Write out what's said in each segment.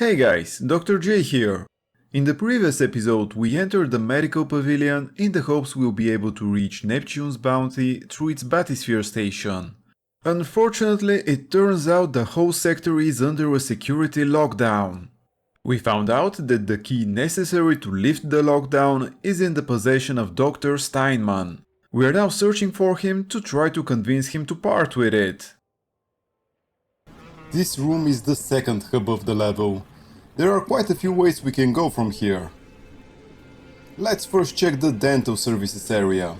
Hey guys, Dr. J here. In the previous episode we entered the medical pavilion in the hopes we'll be able to reach Neptune's bounty through its bathysphere station. Unfortunately, it turns out the whole sector is under a security lockdown. We found out that the key necessary to lift the lockdown is in the possession of Dr. Steinman. We are now searching for him to try to convince him to part with it. This room is the second hub of the level. There are quite a few ways we can go from here. Let's first check the dental services area.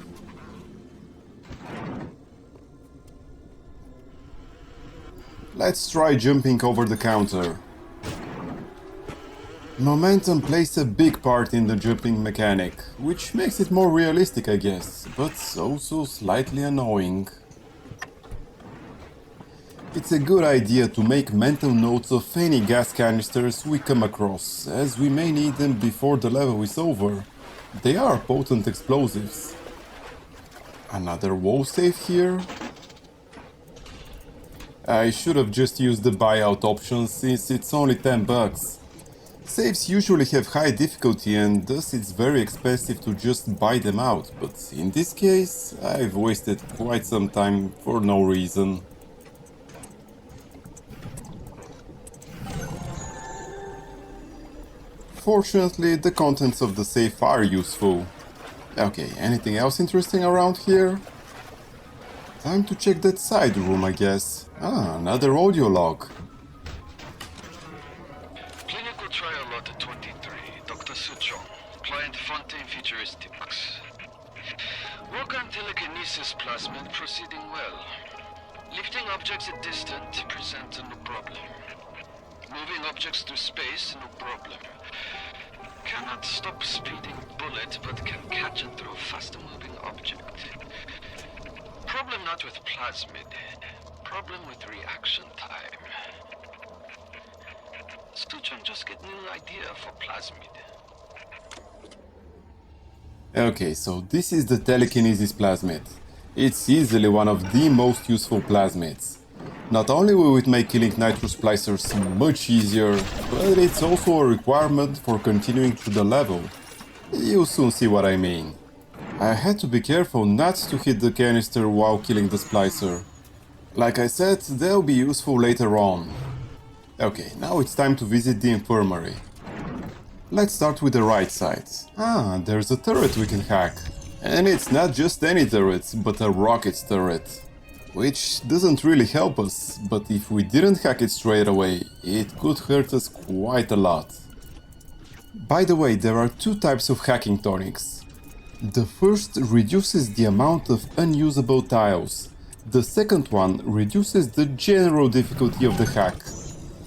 Let's try jumping over the counter. Momentum plays a big part in the jumping mechanic, which makes it more realistic, I guess, but also slightly annoying. It's a good idea to make mental notes of any gas canisters we come across, as we may need them before the level is over. They are potent explosives. Another wall safe here. I should have just used the buyout option since it's only 10 bucks. Saves usually have high difficulty and thus it's very expensive to just buy them out, but in this case I've wasted quite some time for no reason. Fortunately, the contents of the safe are useful. Okay, anything else interesting around here? Time to check that side room, I guess. Ah, another audio log. Clinical trial lot 23, Dr. Suchong, client Fontaine Futuristics. Work on telekinesis plasmid proceeding well. Lifting objects at distance presents no problem. Moving objects through space, no problem. Cannot stop speeding bullet, but can catch and throw faster moving object. Problem not with plasmid. Problem with reaction time. Suchong just get new idea for plasmid. Okay, so this is the telekinesis plasmid. It's easily one of the most useful plasmids. Not only will it make killing nitro splicers much easier, but it's also a requirement for continuing through the level. You'll soon see what I mean. I had to be careful not to hit the canister while killing the splicer. Like I said, they'll be useful later on. Okay, now it's time to visit the infirmary. Let's start with the right side. Ah, there's a turret we can hack. And it's not just any turret, but a rocket turret. Which doesn't really help us, but if we didn't hack it straight away, it could hurt us quite a lot. By the way, there are two types of hacking tonics. The first reduces the amount of unusable tiles. The second one reduces the general difficulty of the hack.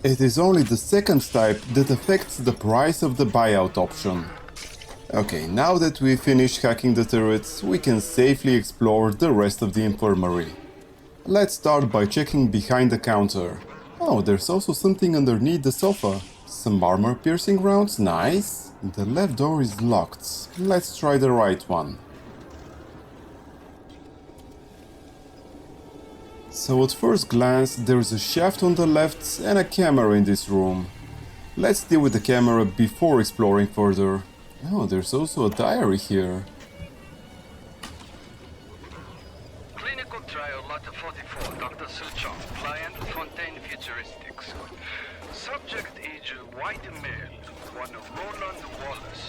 It is only the second type that affects the price of the buyout option. Okay, now that we finished hacking the turrets, we can safely explore the rest of the infirmary. Let's start by checking behind the counter. Oh, there's also something underneath the sofa. Some armor-piercing rounds, nice. The left door is locked. Let's try the right one. So at first glance, there's a shaft on the left and a camera in this room. Let's deal with the camera before exploring further. Oh, there's also a diary here. Clinical trial lot 44, Dr. Suchong, client Fontaine Futuristics. Subject age white male, one Roland Wallace.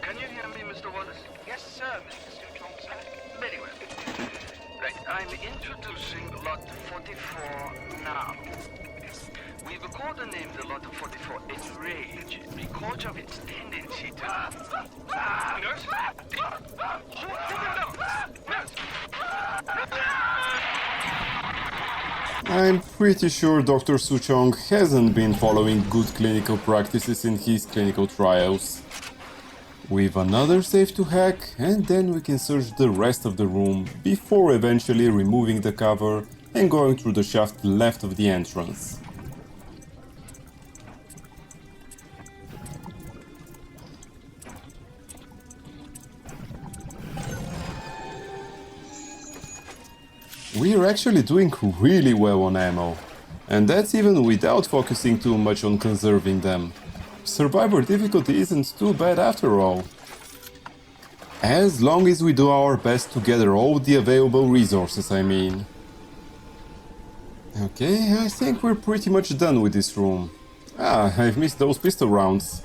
Can you hear me, Mr. Wallace? Yes, sir, Mr. Suchong, sir. Very well. Right, I'm introducing lot 44 now. We've codenamed the lot 44 Enrage because of its tendency to... Nurse? Hold him down! Nurse! I'm pretty sure Dr. Suchong hasn't been following good clinical practices in his clinical trials. We've another safe to hack, and then we can search the rest of the room before eventually removing the cover and going through the shaft left of the entrance. We're actually doing really well on ammo. And that's even without focusing too much on conserving them. Survivor difficulty isn't too bad after all. As long as we do our best to gather all the available resources, I mean. Okay, I think we're pretty much done with this room. Ah, I've missed those pistol rounds.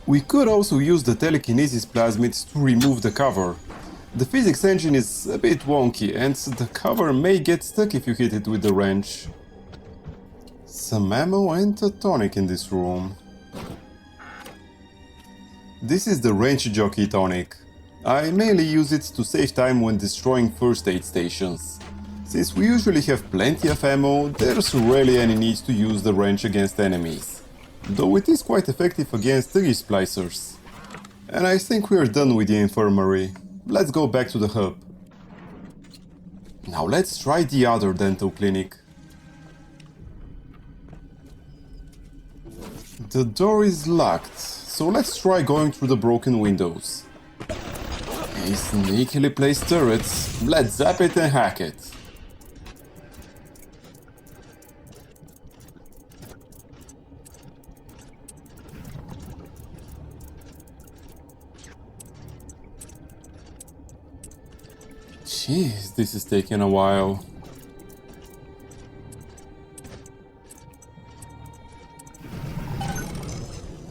We could also use the telekinesis plasmids to remove the cover. The physics engine is a bit wonky and the cover may get stuck if you hit it with the wrench. Some ammo and a tonic in this room. This is the wrench jockey tonic. I mainly use it to save time when destroying first aid stations. Since we usually have plenty of ammo, there's rarely any need to use the wrench against enemies. Though it is quite effective against the splicers. And I think we're done with the infirmary. Let's go back to the hub. Now let's try the other dental clinic. The door is locked, so let's try going through the broken windows. A sneakily placed turret, let's zap it and hack it. Jeez, this is taking a while.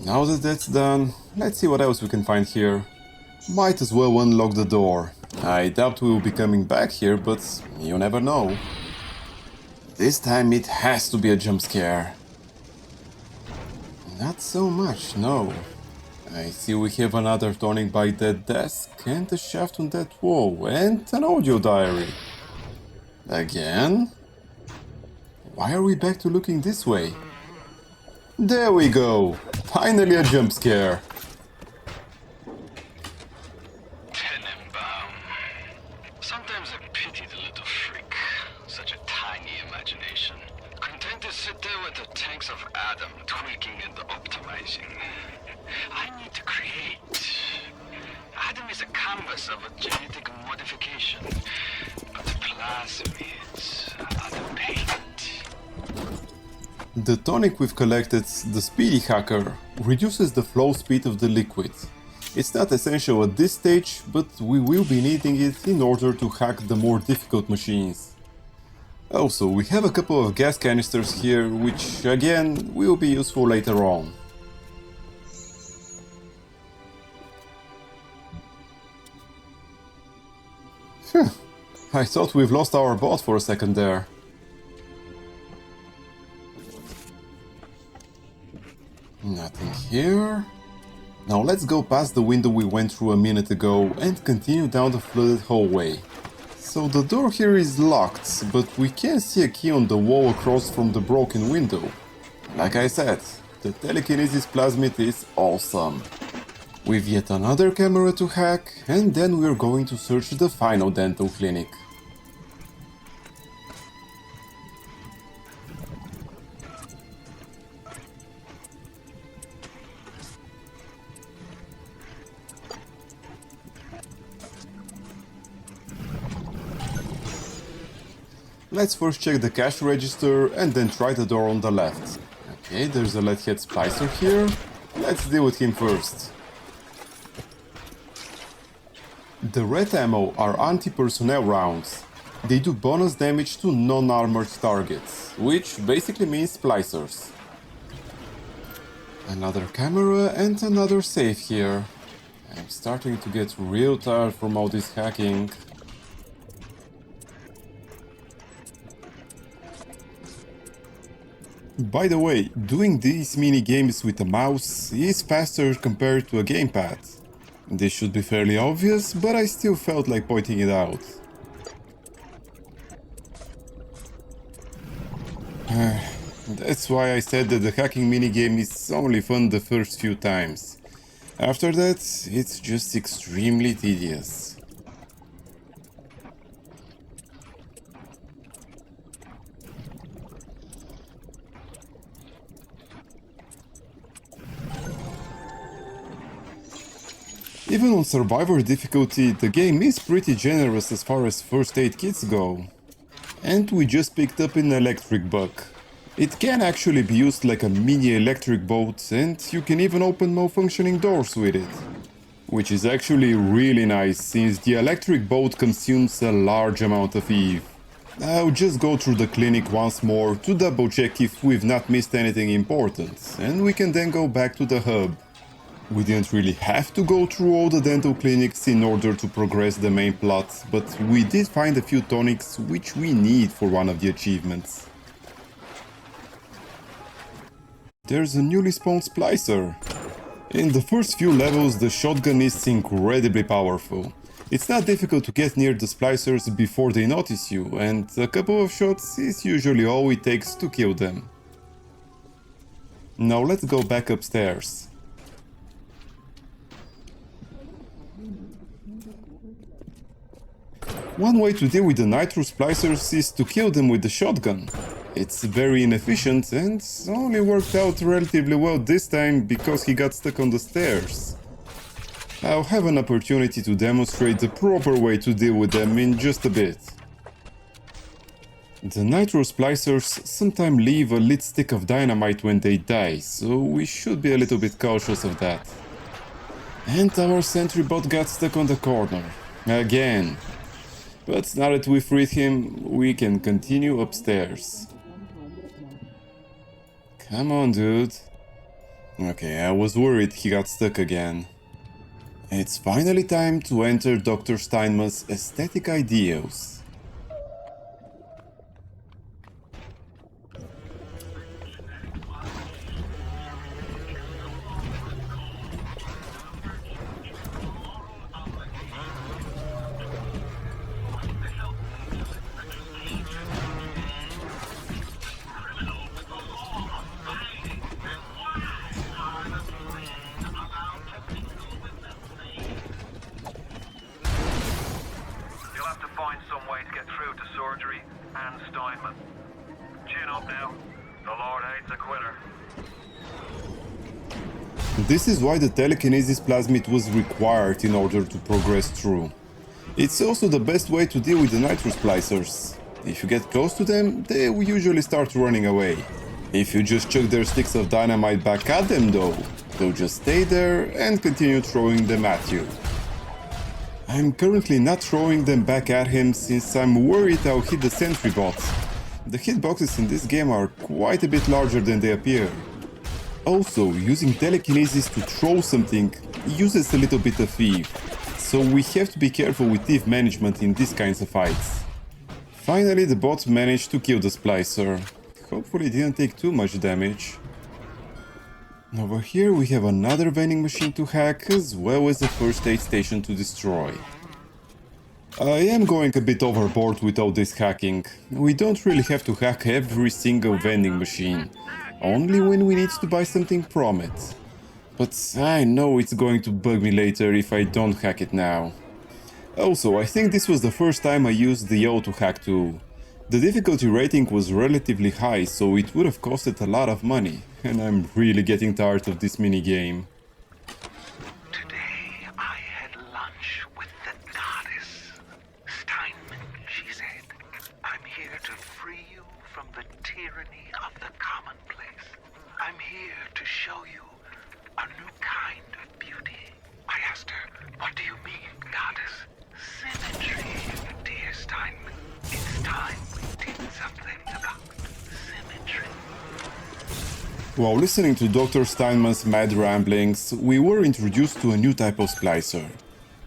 Now that that's done, let's see what else we can find here. Might as well unlock the door. I doubt we will be coming back here, but you never know. This time it has to be a jump scare. Not so much, no. I see we have another tonic by that desk, and a shaft on that wall, and an audio diary. Again? Why are we back to looking this way? There we go! Finally a jump scare! Tenenbaum. Sometimes I pity the little freak. Such a tiny imagination. Content to sit there with the tanks of Adam tweaking and optimizing. I need to create. Adam is a canvas of a genetic modification, but plasmids are the paint. The tonic we've collected, the Speedy Hacker, reduces the flow speed of the liquid. It's not essential at this stage, but we will be needing it in order to hack the more difficult machines. Also, we have a couple of gas canisters here, which again will be useful later on. Phew, I thought we've lost our bot for a second there. Nothing here. Now let's go past the window we went through a minute ago and continue down the flooded hallway. So the door here is locked, but we can see a key on the wall across from the broken window. Like I said, the telekinesis plasmid is awesome. With yet another camera to hack, and then we're going to search the final dental clinic. Let's first check the cash register and then try the door on the left. Okay, there's a leadhead splicer here. Let's deal with him first. The red ammo are anti-personnel rounds. They do bonus damage to non-armored targets, which basically means splicers. Another camera and another safe here. I'm starting to get real tired from all this hacking. By the way, doing these mini games with a mouse is faster compared to a gamepad. This should be fairly obvious, but I still felt like pointing it out. That's why I said that the hacking minigame is only fun the first few times. After that, it's just extremely tedious. Even on Survivor difficulty, the game is pretty generous as far as first aid kits go. And we just picked up an electric bug. It can actually be used like a mini electric boat, and you can even open malfunctioning doors with it. Which is actually really nice, since the electric boat consumes a large amount of Eve. I'll just go through the clinic once more to double check if we've not missed anything important, and we can then go back to the hub. We didn't really have to go through all the dental clinics in order to progress the main plot, but we did find a few tonics which we need for one of the achievements. There's a newly spawned splicer. In the first few levels, the shotgun is incredibly powerful. It's not difficult to get near the splicers before they notice you, and a couple of shots is usually all it takes to kill them. Now let's go back upstairs. One way to deal with the nitro splicers is to kill them with the shotgun. It's very inefficient and only worked out relatively well this time because he got stuck on the stairs. I'll have an opportunity to demonstrate the proper way to deal with them in just a bit. The nitro splicers sometimes leave a lit stick of dynamite when they die, so we should be a little bit cautious of that. And our sentry bot got stuck on the corner. Again. But now that we freed him, we can continue upstairs. Come on, dude. Okay, I was worried he got stuck again. It's finally time to enter Dr. Steinman's aesthetic ideals. This is why the telekinesis plasmid was required in order to progress through. It's also the best way to deal with the nitro splicers. If you get close to them, they will usually start running away. If you just chuck their sticks of dynamite back at them though, they'll just stay there and continue throwing them at you. I'm currently not throwing them back at him since I'm worried I'll hit the sentry bot. The hitboxes in this game are quite a bit larger than they appear. Also, using telekinesis to throw something uses a little bit of Eve, so we have to be careful with Eve management in these kinds of fights. Finally, the bot managed to kill the splicer. Hopefully it didn't take too much damage. Over here we have another vending machine to hack, as well as a first aid station to destroy. I am going a bit overboard with all this hacking. We don't really have to hack every single vending machine. Only when we need to buy something from it. But I know it's going to bug me later if I don't hack it now. Also, I think this was the first time I used the auto-hack tool. The difficulty rating was relatively high, so it would have costed a lot of money, and I'm really getting tired of this minigame. Today I had lunch with the goddess. Steinman, she said, I'm here to free you from the tyranny of the commonplace. I'm here to show you a new kind of beauty. I asked her, what do you mean, goddess? Symmetry, dear Steinman. It's time we did something about symmetry. While listening to Dr. Steinman's mad ramblings, we were introduced to a new type of splicer.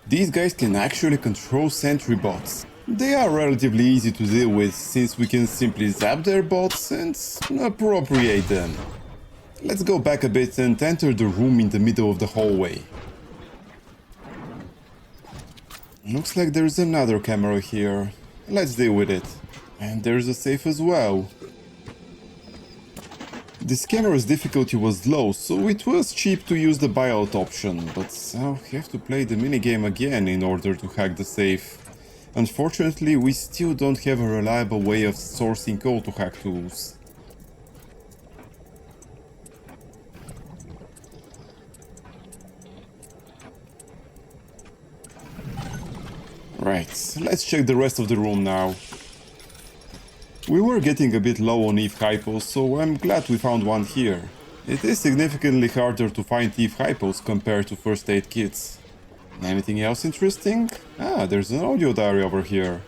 These guys can actually control sentry bots. They are relatively easy to deal with, since we can simply zap their bots and appropriate them. Let's go back a bit and enter the room in the middle of the hallway. Looks like there's another camera here. Let's deal with it. And there's a safe as well. This camera's difficulty was low, so it was cheap to use the buyout option, but I'll have to play the minigame again in order to hack the safe. Unfortunately, we still don't have a reliable way of sourcing auto-hack tools. Right, let's check the rest of the room now. We were getting a bit low on EVE hypos, so I'm glad we found one here. It is significantly harder to find EVE hypos compared to first aid kits. Anything else interesting? Ah, there's an audio diary over here.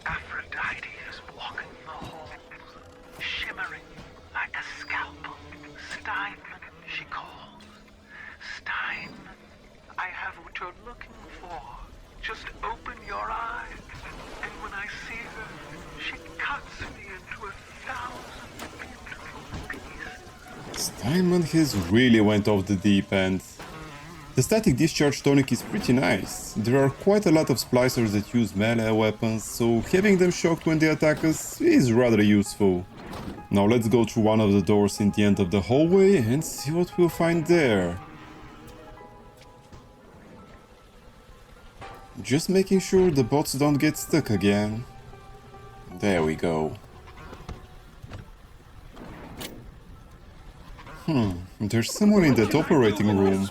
Aphrodite is walking the halls, shimmering like a scalpel. Steinman, she calls. Steinman, I have what you're looking for. Just open your eyes, and when I see her, she cuts me into 1,000 beautiful pieces. Steinman has really went off the deep end. The static discharge tonic is pretty nice. There are quite a lot of splicers that use melee weapons, so having them shocked when they attack us is rather useful. Now let's go through one of the doors in the end of the hallway and see what we'll find there. Just making sure the bots don't get stuck again. There we go. There's someone in that operating room.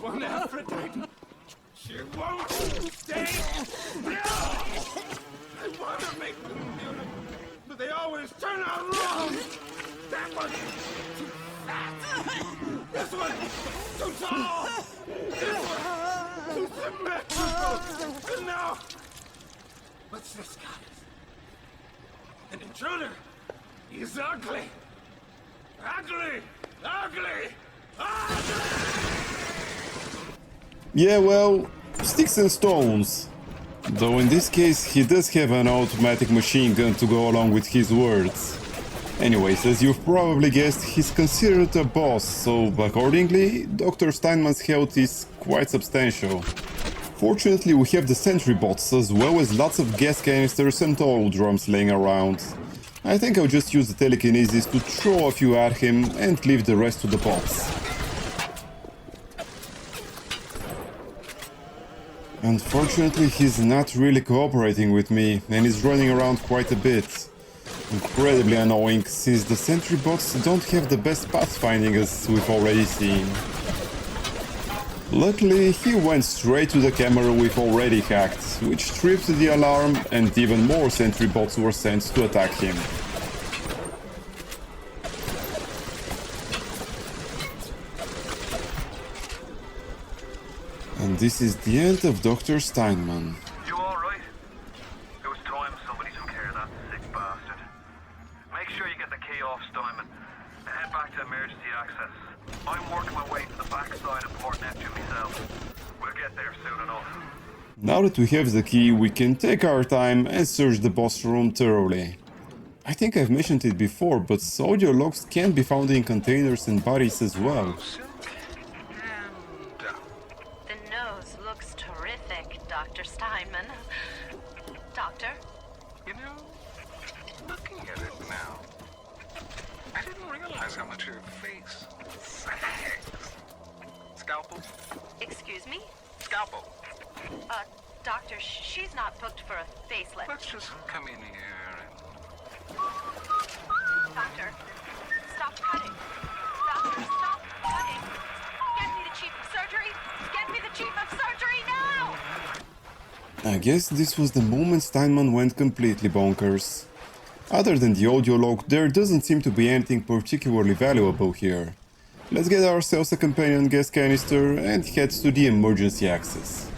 She won't stay. I want to make them beautiful, but they always turn out wrong. That one's too fat. This one's too tall. This one's too symmetrical. And now, what's this guy? An intruder. He's ugly. Ugly. Ugly. Yeah, well, sticks and stones. Though in this case he does have an automatic machine gun to go along with his words. Anyways, as you've probably guessed, he's considered a boss, so accordingly, Dr. Steinman's health is quite substantial. Fortunately, we have the sentry bots, as well as lots of gas canisters and oil drums laying around. I think I'll just use the telekinesis to throw a few at him and leave the rest to the bots. Unfortunately, he's not really cooperating with me and is running around quite a bit. Incredibly annoying, since the sentry bots don't have the best pathfinding as we've already seen. Luckily, he went straight to the camera we've already hacked, which tripped the alarm, and even more sentry bots were sent to attack him. And this is the end of Dr. Steinman. You alright? It was time somebody took care of that sick bastard. Make sure you get the key off Steinman and head back to emergency access. I'm working my way to the backside of Port Neptune myself. We'll get there soon enough. Now that we have the key, we can take our time and search the boss room thoroughly. I think I've mentioned it before, but audio logs can be found in containers and bodies as well. The nose looks terrific, Dr. Steinman. Doctor? You know, looking at it now, I didn't realize how much her face sags. Scalpel? Excuse me? Scalpel. Doctor, she's not booked for a facelift. Let's just come in here and... Doctor, stop cutting. Doctor, stop cutting. Get me the chief of surgery. Get me the chief of surgery now! I guess this was the moment Steinman went completely bonkers. Other than the audio log, there doesn't seem to be anything particularly valuable here. Let's get ourselves a companion gas canister and head to the emergency access.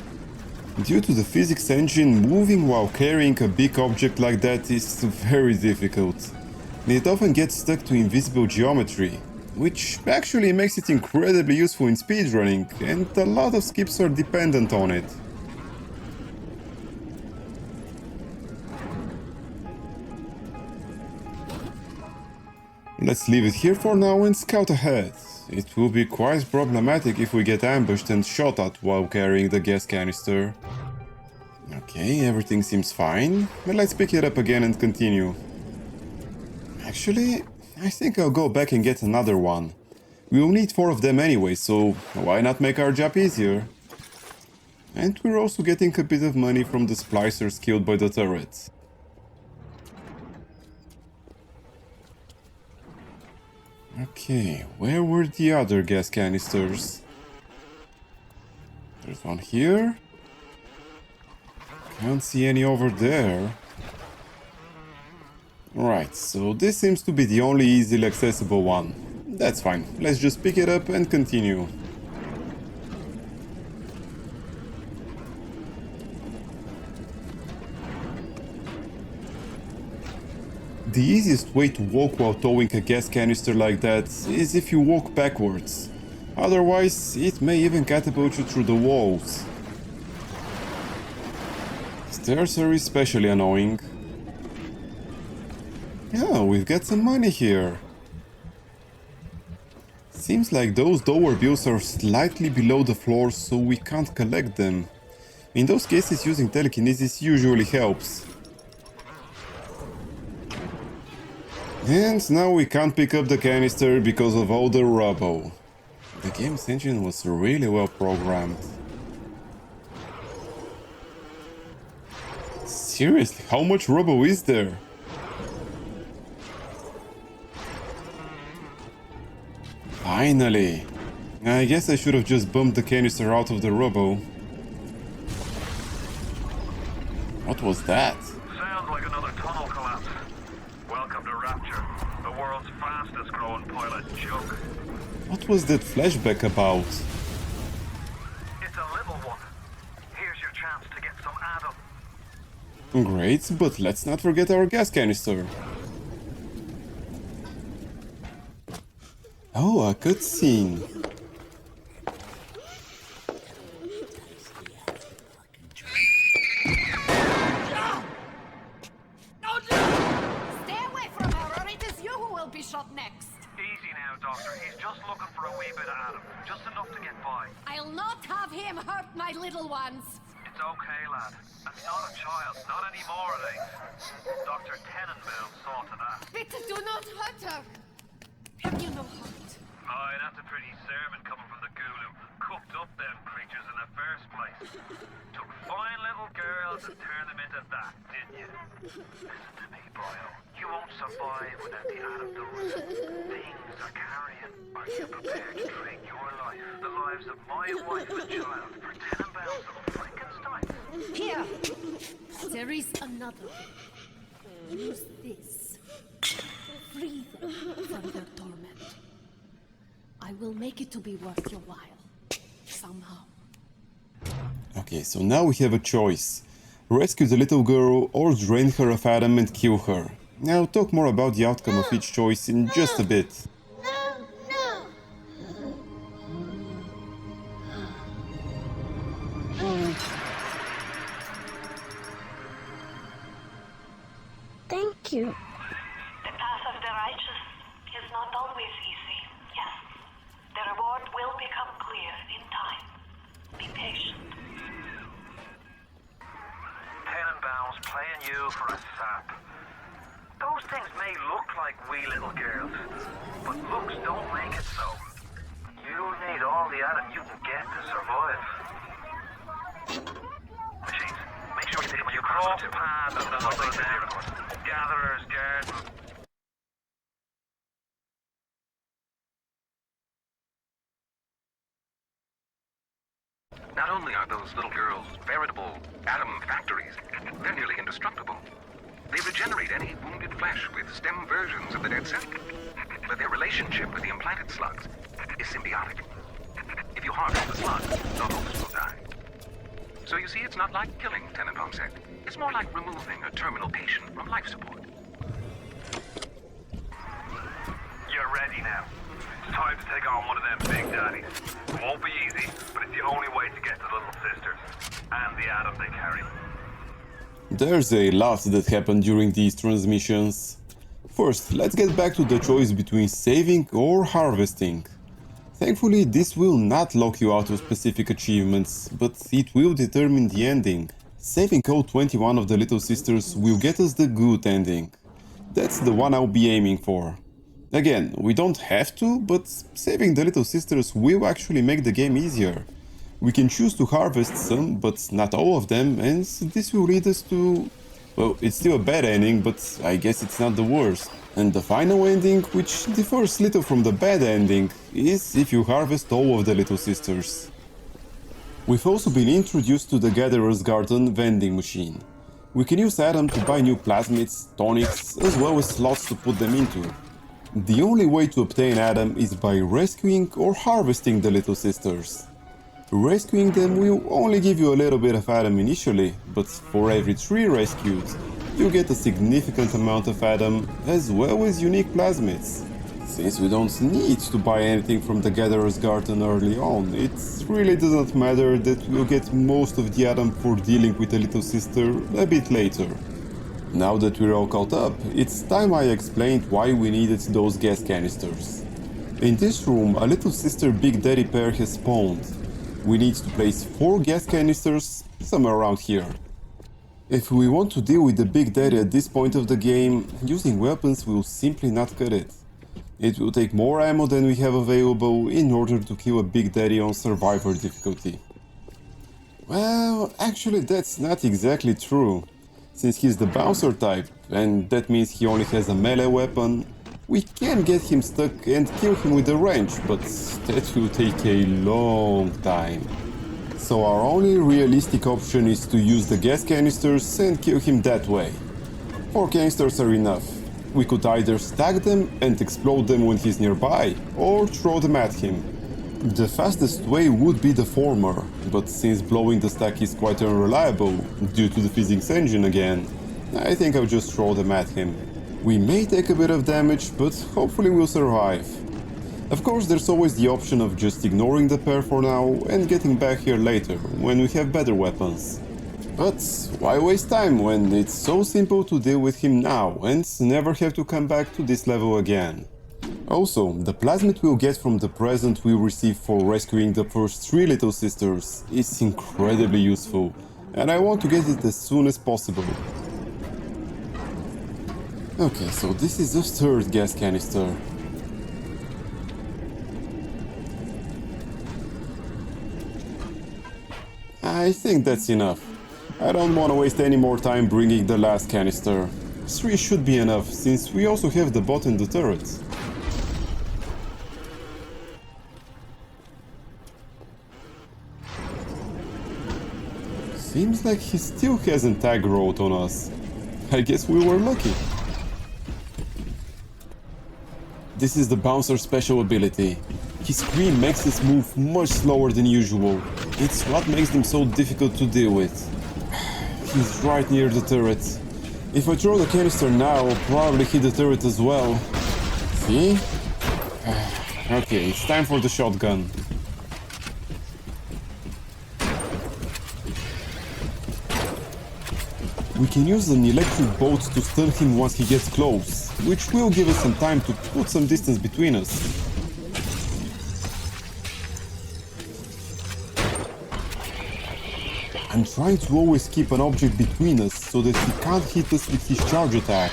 Due to the physics engine, moving while carrying a big object like that is very difficult. It often gets stuck to invisible geometry, which actually makes it incredibly useful in speedrunning, and a lot of skips are dependent on it. Let's leave it here for now and scout ahead. It will be quite problematic if we get ambushed and shot at while carrying the gas canister. Okay, everything seems fine, but let's pick it up again and continue. Actually, I think I'll go back and get another one. We'll need 4 of them anyway, so why not make our job easier? And we're also getting a bit of money from the splicers killed by the turret. Okay, where were the other gas canisters? There's one here. Can't see any over there. Right, so this seems to be the only easily accessible one. That's fine, let's just pick it up and continue. The easiest way to walk while towing a gas canister like that is if you walk backwards. Otherwise, it may even catapult you through the walls. Stairs are especially annoying. Yeah, we've got some money here. Seems like those door bills are slightly below the floor, so we can't collect them. In those cases, using telekinesis usually helps. And now we can't pick up the canister because of all the rubble. The game's engine was really well programmed. Seriously, how much rubble is there? Finally! I guess I should have just bumped the canister out of the rubble. What was that? Sounds like another tunnel collapse. Welcome to Rapture, the world's fastest growing pilot joke. What was that flashback about? It's a little one. Here's your chance to get some Adam. Great, but let's not forget our gas canister. Oh, a cutscene. Stay away from her, or it is you who will be shot next. Easy now, Doctor. He's just looking for a wee bit of Adam. Just enough to get by. I'll not have him hurt my little ones. It's okay, lad. That's not a child. Not anymore, it ain't. Dr. Tenenbaum saw to that. Bitte do not hurt her. Have you no heart? Aye, that's a pretty sermon coming from the ghoul who cooked up them creatures in the first place. Took fine little girls and turned them into that, didn't you? Listen to me, boyo. You won't survive without the Adam doors. Things are carrying. Are you prepared to trade your life, the lives of my wife and child, for Tenenbaum's little Frankenstein? Here. There is another. Use this. Free them from their torment. I will make it to be worth your while. Somehow. Okay, so now we have a choice. Rescue the little girl or drain her of Adam and kill her. I'll talk more about the outcome of each choice in just a bit. Thank you. The path of the righteous is not always easy, yes. The reward will become clear in time. Be patient. Tenenbaum's playing you for a sap. Those things may look like wee little girls, but looks don't make it so. You'll need all the Adam you can get to survive. Machines, make sure you take them when you cross paths and another there. Gatherers, guards. Not only are those little girls veritable atom factories, they're nearly indestructible. They regenerate any wounded flesh with stem versions of the dead cell. But their relationship with the implanted slugs is symbiotic. If you harvest the slugs, the host will die. So you see, it's not like killing, Tenenbaum said. It's more like removing a terminal patient from life support. You're ready now. It's time to take on one of them big daddies. It won't be easy, but it's the only way to get to Little Sisters. And the Adam they carry. There's a lot that happened during these transmissions. First, let's get back to the choice between saving or harvesting. Thankfully, this will not lock you out of specific achievements, but it will determine the ending. Saving all 21 of the Little Sisters will get us the good ending. That's the one I'll be aiming for. Again, we don't have to, but saving the Little Sisters will actually make the game easier. We can choose to harvest some, but not all of them, and this will lead us to... well, it's still a bad ending, but I guess it's not the worst. And the final ending, which differs little from the bad ending, is if you harvest all of the Little Sisters. We've also been introduced to the Gatherer's Garden vending machine. We can use Adam to buy new plasmids, tonics, as well as slots to put them into. The only way to obtain Adam is by rescuing or harvesting the little sisters. Rescuing them will only give you a little bit of Adam initially, but for every 3 rescues, you get a significant amount of Adam as well as unique plasmids. Since we don't need to buy anything from the Gatherer's Garden early on, it really doesn't matter that we'll get most of the Adam for dealing with the little sister a bit later. Now that we're all caught up, it's time I explained why we needed those gas canisters. In this room, a little sister Big Daddy pair has spawned. We need to place 4 gas canisters somewhere around here. If we want to deal with the Big Daddy at this point of the game, using weapons will simply not cut it. It will take more ammo than we have available in order to kill a Big Daddy on Survivor difficulty. Well, actually that's not exactly true. Since he's the bouncer type, and that means he only has a melee weapon, we can get him stuck and kill him with a wrench, but that will take a long time. So our only realistic option is to use the gas canisters and kill him that way. 4 canisters are enough. We could either stack them and explode them when he's nearby, or throw them at him. The fastest way would be the former, but since blowing the stack is quite unreliable, due to the physics engine again, I think I'll just throw them at him. We may take a bit of damage, but hopefully we'll survive. Of course, there's always the option of just ignoring the pair for now and getting back here later, when we have better weapons. But why waste time when it's so simple to deal with him now and never have to come back to this level again? Also, the plasmid we'll get from the present we receive for rescuing the first 3 little sisters is incredibly useful, and I want to get it as soon as possible. Okay, so this is the 3rd gas canister. I think that's enough. I don't want to waste any more time bringing the last canister. 3 should be enough, since we also have the bot and the turrets. Seems like he still hasn't aggroed on us. I guess we were lucky. This is the bouncer's special ability. His scream makes us move much slower than usual. It's what makes them so difficult to deal with. He's right near the turret. If I throw the canister now, I'll probably hit the turret as well. See? Okay, it's time for the shotgun. We can use an electric bolt to stun him once he gets close, which will give us some time to put some distance between us. I'm trying to always keep an object between us so that he can't hit us with his charge attack.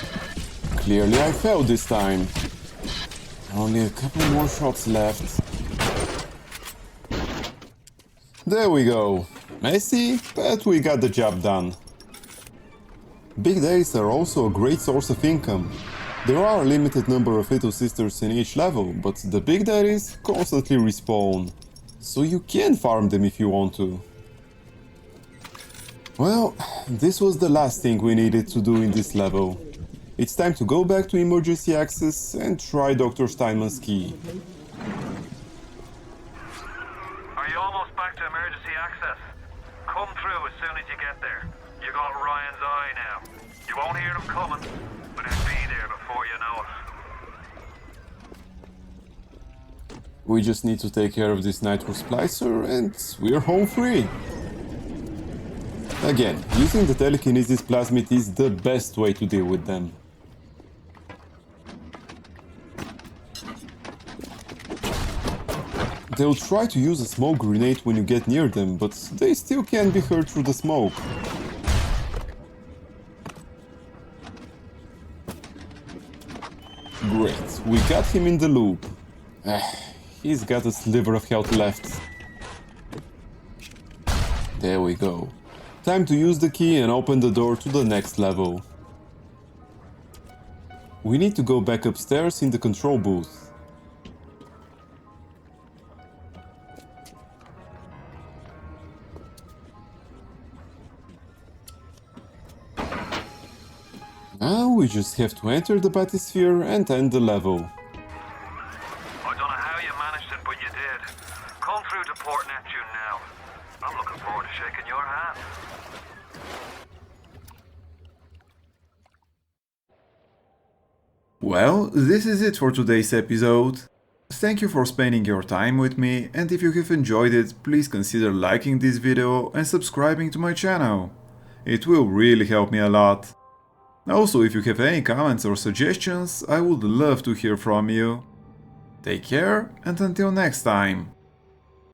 Clearly I failed this time. Only a couple more shots left. There we go. Messy, but we got the job done. Big days are also a great source of income. There are a limited number of little sisters in each level, but the big daddies constantly respawn. So you can farm them if you want to. Well, this was the last thing we needed to do in this level. It's time to go back to emergency access and try Dr. Steinman's key. Are you almost back to emergency access? Come through as soon as you get there. You got Ryan's eye now. You won't hear them coming, but he'll be there before you know it. We just need to take care of this nitro splicer and we're home free. Again, using the telekinesis plasmid is the best way to deal with them. They'll try to use a smoke grenade when you get near them, but they still can be hurt through the smoke. Great, we got him in the loop. He's got a sliver of health left. There we go. Time to use the key and open the door to the next level. We need to go back upstairs in the control booth. Now we just have to enter the bathysphere and end the level. I don't know how you managed it, but you did. Come through to Port Neptune now. I'm looking forward to shaking your hand. Well, this is it for today's episode. Thank you for spending your time with me, and if you have enjoyed it, please consider liking this video and subscribing to my channel. It will really help me a lot. Also, if you have any comments or suggestions, I would love to hear from you. Take care, and until next time.